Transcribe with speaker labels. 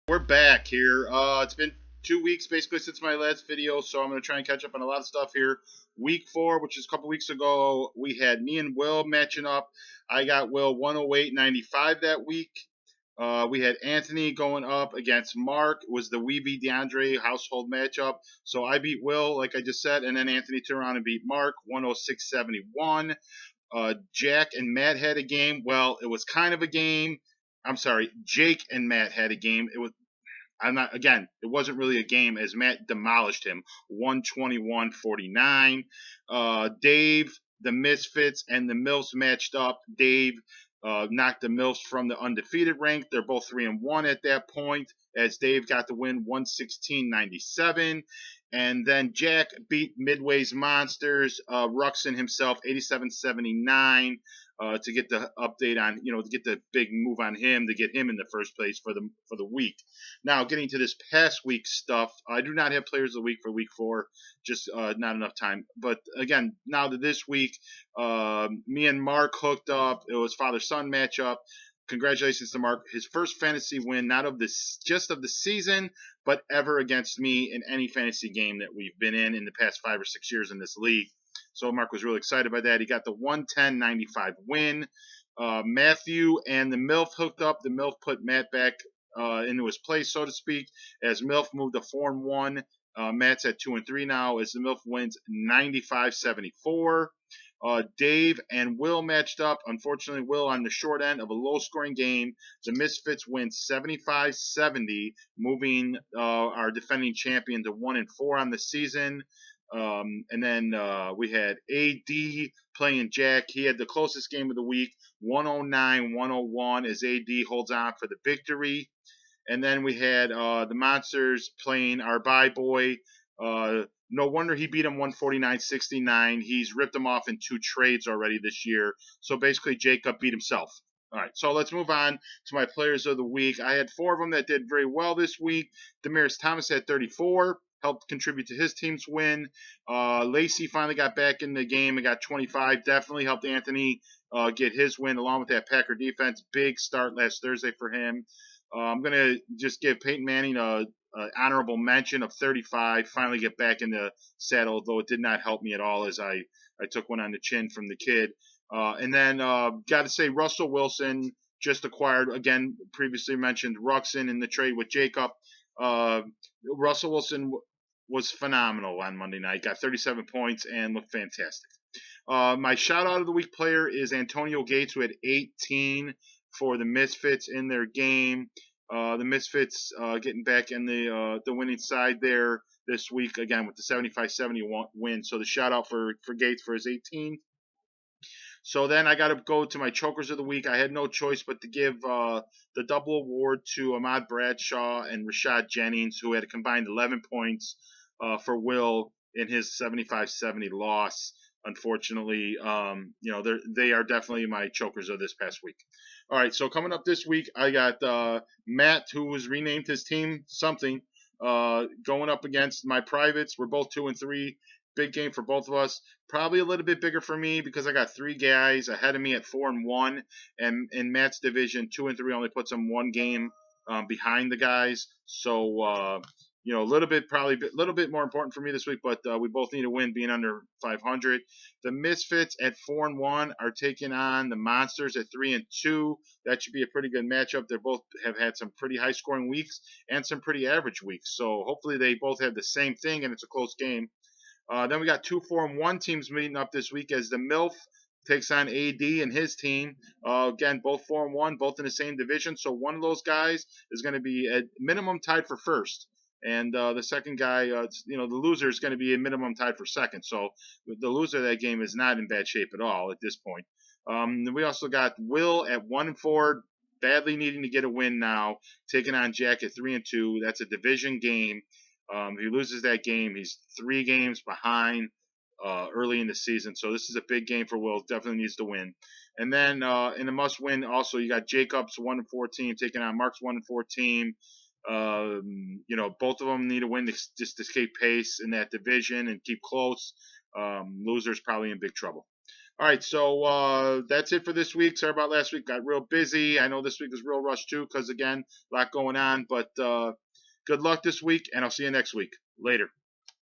Speaker 1: We're back here. It's been 2 weeks basically since my last video, so I'm going to try and catch up on a lot of stuff here. Week 4, which is a couple weeks ago, we had me and Will matching up. I got Will 108.95 that week. We had Anthony going up against Mark. It was the Weeby DeAndre household matchup. So I beat Will, like I just said, and then Anthony turned around and beat Mark 106.71. Jack and Matt had a game. Well, it was kind of a game. I'm sorry, Jake and Matt had a game. It wasn't really a game as Matt demolished him 121-49. Dave, the Misfits, and the Mills matched up. Dave knocked the Mills from the undefeated rank. They're both 3-1 at that point, as Dave got the win 116-97. And then Jack beat Midway's Monsters, Ruxin himself 87-79. To get the update on, to get the big move on him, to get him in the first place for the week. Now, getting to this past week's stuff, I do not have players of the week for week 4, just not enough time. But again, now to this week, me and Mark hooked up. It was father-son matchup. Congratulations to Mark, his first fantasy win, not of this, just of the season, but ever against me in any fantasy game that we've been in the past 5 or 6 years in this league. So Mark was really excited by that. He got the 110-95 win. Matthew and the MILF hooked up. The MILF put Matt back into his place, so to speak, as MILF moved to 4-1. Matt's at 2-3 now as the MILF wins 95-74. Dave and Will matched up. Unfortunately, Will on the short end of a low-scoring game. The Misfits win 75-70, moving our defending champion to 1-4 on the season. And then we had AD playing Jack. He had the closest game of the week, 109-101, as AD holds on for the victory. And then we had the Monsters playing our bye boy. No wonder he beat him 149-69. He's ripped him off in 2 trades already this year. So basically, Jacob beat himself. All right, so let's move on to my players of the week. I had 4 of them that did very well this week. Damaris Thomas had 34. Helped contribute to his team's win. Lacey finally got back in the game and got 25. Definitely helped Anthony get his win along with that Packer defense. Big start last Thursday for him. I'm going to just give Peyton Manning a honorable mention of 35. Finally get back in the saddle, though it did not help me at all as I took one on the chin from the kid. And then got to say Russell Wilson just acquired, again, previously mentioned Ruxin in the trade with Jacob. Russell Wilson was phenomenal on Monday night. Got 37 points and looked fantastic. My shout-out of the week player is Antonio Gates, who had 18 for the Misfits in their game. The Misfits getting back in the winning side there this week, again, with the 75-70 win. So the shout-out for Gates for his 18. So then I got to go to my chokers of the week. I had no choice but to give the double award to Ahmad Bradshaw and Rashad Jennings, who had a combined 11 points for Will in his 75-70 loss. Unfortunately, they are definitely my chokers of this past week. All right, so coming up this week, I got Matt, who was renamed his team something, going up against my privates. We're both 2-3. Big game for both of us. Probably a little bit bigger for me because I got 3 guys ahead of me at 4-1, and in Matt's division, 2-3 only puts him 1 game behind the guys. So a little bit more important for me this week, but we both need a win, being under 500. The Misfits at 4-1 are taking on the Monsters at 3-2. That should be a pretty good matchup. They both have had some pretty high scoring weeks and some pretty average weeks. So hopefully they both have the same thing and it's a close game. Then we got 2 4-1 teams meeting up this week as the MILF takes on AD and his team. Again, both 4-1, both in the same division. So one of those guys is going to be at minimum tied for first. And the second guy, the loser is going to be a minimum tied for second. So the loser of that game is not in bad shape at all at this point. We also got Will at 1-4, badly needing to get a win now, taking on Jack at 3-2. That's a division game. If he loses that game, he's 3 games behind early in the season. So this is a big game for Will. Definitely needs to win. And then in a must-win, also, you got Jacob's 1-4 team taking on Mark's 1-4 team. Both of them need a win to just escape pace in that division and keep close. Loser's probably in big trouble. All right, so that's it for this week. Sorry about last week. Got real busy. I know this week was real rush too, because again, a lot going on. But good luck this week, and I'll see you next week. Later.